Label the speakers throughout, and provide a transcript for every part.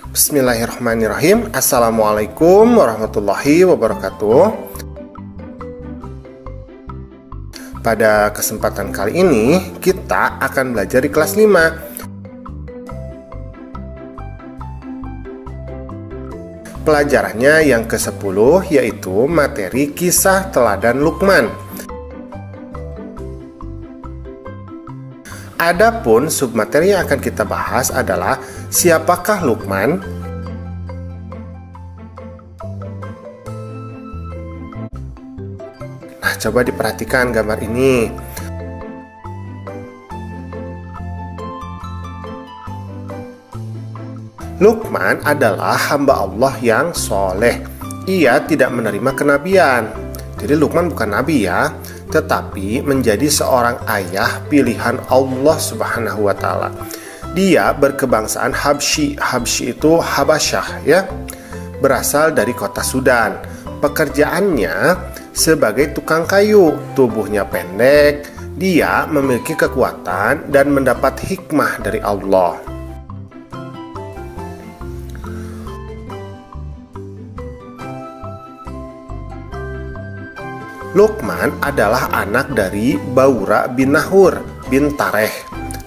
Speaker 1: Bismillahirrahmanirrahim. Assalamualaikum warahmatullahi wabarakatuh. Pada kesempatan kali ini kita akan belajar di kelas 5. Pelajarannya yang ke-10 yaitu materi kisah teladan Luqman. Adapun submateri yang akan kita bahas adalah siapakah Luqman? Nah, coba diperhatikan gambar ini. Luqman adalah hamba Allah yang soleh. Ia tidak menerima kenabian. Jadi Luqman bukan nabi ya, tetapi menjadi seorang ayah pilihan Allah Subhanahu wa taala. Dia berkebangsaan Habsyi. Habsyi itu Habasyah ya. Berasal dari kota Sudan. Pekerjaannya sebagai tukang kayu. Tubuhnya pendek. Dia memiliki kekuatan dan mendapat hikmah dari Allah. Luqman adalah anak dari Baura bin Nahur bin Tareh,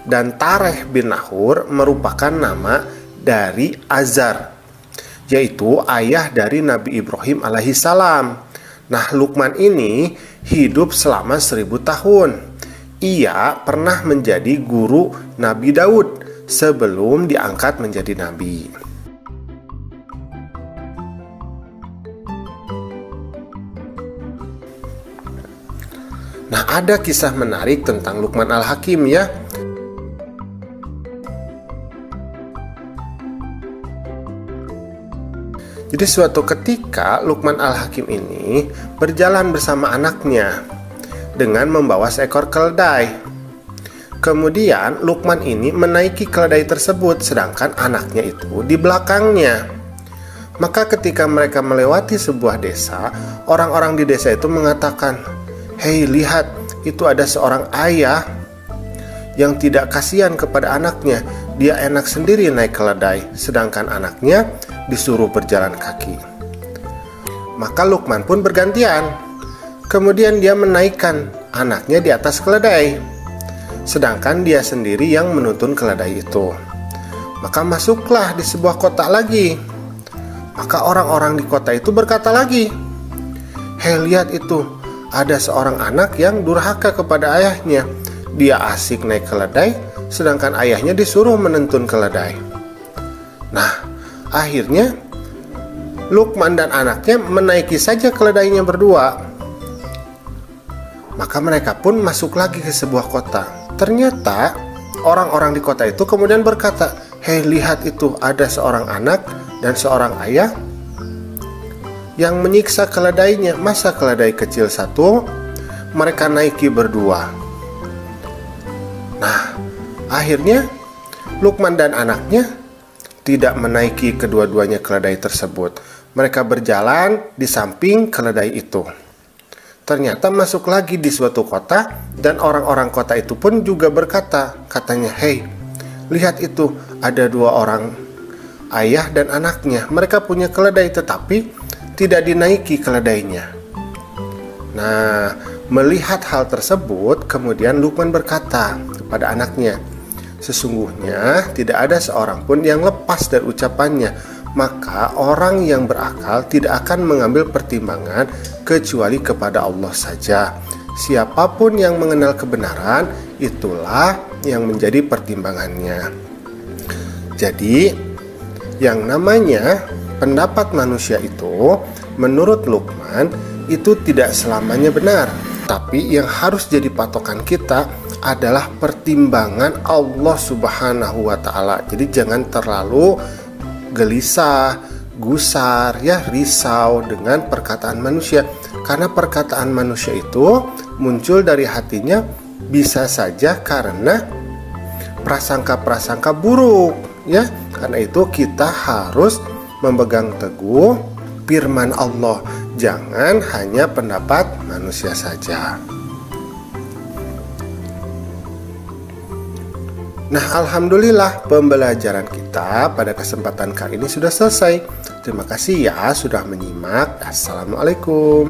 Speaker 1: dan Tareh bin Nahur merupakan nama dari Azar, yaitu ayah dari Nabi Ibrahim alaihissalam. Nah, Luqman ini hidup selama 1000 tahun. Ia pernah menjadi guru Nabi Daud sebelum diangkat menjadi nabi. Nah, ada kisah menarik tentang Luqman Al-Hakim ya. Jadi suatu ketika Luqman Al-Hakim ini berjalan bersama anaknya dengan membawa seekor keledai. Kemudian Luqman ini menaiki keledai tersebut sedangkan anaknya itu di belakangnya. Maka ketika mereka melewati sebuah desa, orang-orang di desa itu mengatakan, "Hei, lihat, itu ada seorang ayah yang tidak kasihan kepada anaknya. Dia enak sendiri naik keledai, sedangkan anaknya disuruh berjalan kaki." Maka Luqman pun bergantian. Kemudian dia menaikkan anaknya di atas keledai, sedangkan dia sendiri yang menuntun keledai itu. Maka masuklah di sebuah kota lagi. Maka orang-orang di kota itu berkata lagi, "Hei, lihat itu, ada seorang anak yang durhaka kepada ayahnya. Dia asik naik keledai, sedangkan ayahnya disuruh menuntun keledai." Nah, akhirnya Luqman dan anaknya menaiki saja keledainya berdua. Maka mereka pun masuk lagi ke sebuah kota. Ternyata orang-orang di kota itu kemudian berkata, "Hei, lihat itu, ada seorang anak dan seorang ayah yang menyiksa keledainya. Masa keledai kecil satu mereka naiki berdua?" Nah, akhirnya Luqman dan anaknya tidak menaiki kedua-duanya keledai tersebut. Mereka berjalan di samping keledai itu. Ternyata masuk lagi di suatu kota, dan orang-orang kota itu pun juga berkata, katanya, "Hei, lihat itu, ada dua orang ayah dan anaknya. Mereka punya keledai tetapi tidak dinaiki keledainya." Nah, melihat hal tersebut, kemudian Luqman berkata kepada anaknya, "Sesungguhnya tidak ada seorang pun yang lepas dari ucapannya. Maka orang yang berakal tidak akan mengambil pertimbangan kecuali kepada Allah saja. Siapapun yang mengenal kebenaran, itulah yang menjadi pertimbangannya." Jadi, yang namanya pendapat manusia itu, menurut Luqman, itu tidak selamanya benar. Tapi yang harus jadi patokan kita adalah pertimbangan Allah Subhanahu wa taala. Jadi jangan terlalu gelisah, gusar, ya, risau dengan perkataan manusia. Karena perkataan manusia itu muncul dari hatinya bisa saja karena prasangka-prasangka buruk, ya. Karena itu kita harus memegang teguh firman Allah, jangan hanya pendapat manusia saja. Nah, alhamdulillah pembelajaran kita pada kesempatan kali ini sudah selesai. Terima kasih ya sudah menyimak. Assalamualaikum.